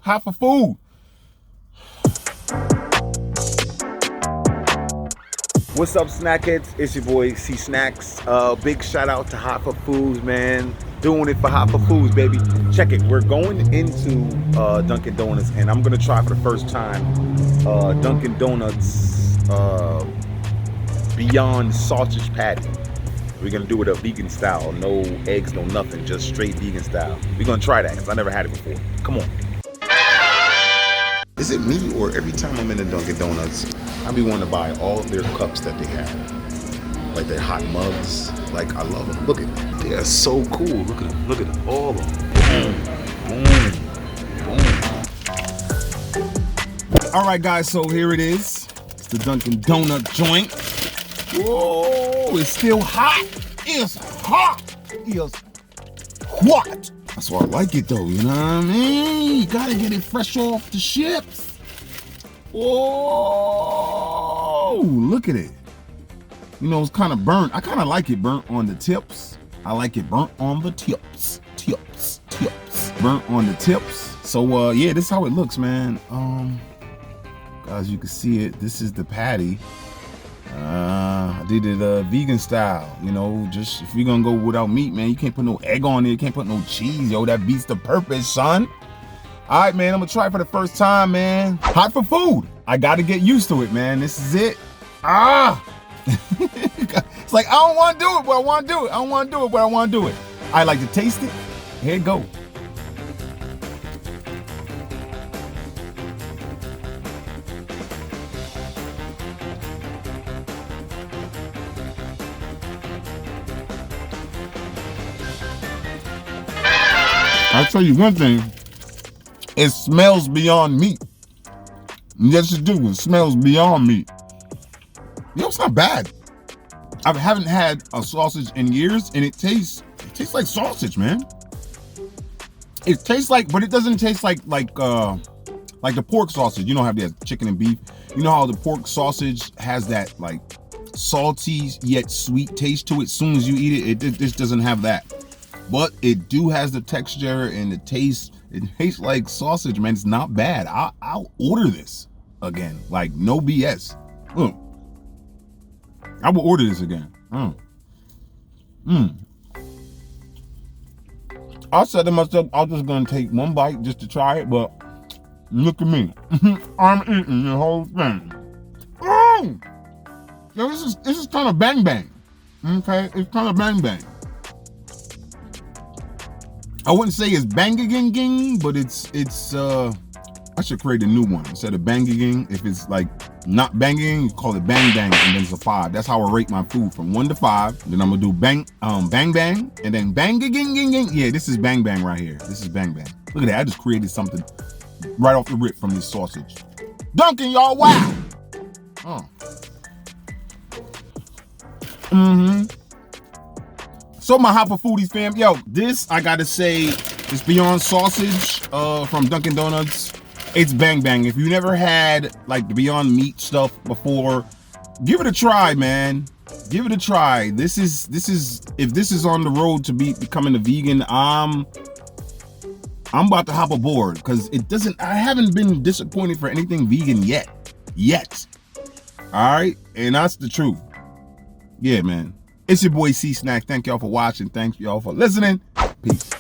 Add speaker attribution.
Speaker 1: Hot for food. What's up, snackheads? It's your boy C-Snacks. Big shout out to Hot for Foods, man. Doing it for Hot for Foods, baby. Check it. We're going into Dunkin' Donuts, and I'm gonna try for the first time Dunkin' Donuts Beyond Sausage Patty. We're gonna do it a vegan style. No eggs, no nothing. Just straight vegan style. We're gonna try that because I never had it before. Come on. Is it me, or every time I'm in a Dunkin' Donuts, I be wanting to buy all of their cups that they have, like their hot mugs? Like, I love them. Look at them. They are so cool. Look at them. Look at them. All of them. Boom. Boom. All right, guys. So here it is. It's the Dunkin' Donut joint. Whoa! It's still hot. It's hot. It's what? That's why I like it, though. You know what I mean? You gotta get it fresh off the ships. Whoa! Look at it. You know, it's kind of burnt. I kind of like it burnt on the tips. I like it burnt on the tips. Tips. Burnt on the tips. So, yeah, this is how it looks, man. As you can see it, this is the patty. I did it vegan style, you know, just if you're gonna go without meat, man, you can't put no egg on it, you can't put no cheese, yo, that beats the purpose, son. All right, man, I'm gonna try it for the first time, man. Hot for food. I gotta get used to it, man. This is it. It's like, I don't wanna do it, but I wanna do it. I don't wanna do it, but I wanna do it. I like to taste it. Here it go. I'll tell you one thing, it smells beyond meat. Yes, it do. It smells beyond meat. You know, it's not bad. I haven't had a sausage in years, and it tastes like sausage, man. It tastes like, but it doesn't taste like the pork sausage. You know how they have chicken and beef. You know how the pork sausage has that like salty yet sweet taste to it. As soon as you eat it, this doesn't have that. But it do has the texture and the taste. It tastes like sausage, man. It's not bad. I'll order this again. Like, no BS. I will order this again. I said to myself, I was just gonna take one bite just to try it, but look at me. I'm eating the whole thing. Yo, this is kind of bang bang. Okay, it's kind of bang bang. I wouldn't say it's banging, but it's I should create a new one. Instead of banging, if it's like not banging, you call it bang bang, and then it's a 5. That's how I rate my food, from 1 to 5. Then I'm gonna do bang bang, and then banging. Yeah, this is bang bang right here. This is bang bang. Look at that, I just created something right off the rip from this sausage. Dunkin', y'all, wow. So my Hot for Foodies fam, yo, this I gotta say is beyond sausage from Dunkin' Donuts. It's bang bang. If you never had like the Beyond Meat stuff before, give it a try, man. Give it a try. This is if this is on the road to becoming a vegan, I'm about to hop aboard, because I haven't been disappointed for anything vegan yet. All right, and that's the truth. Yeah, man. It's your boy C-Snacks. Thank y'all for watching. Thank y'all for listening. Peace.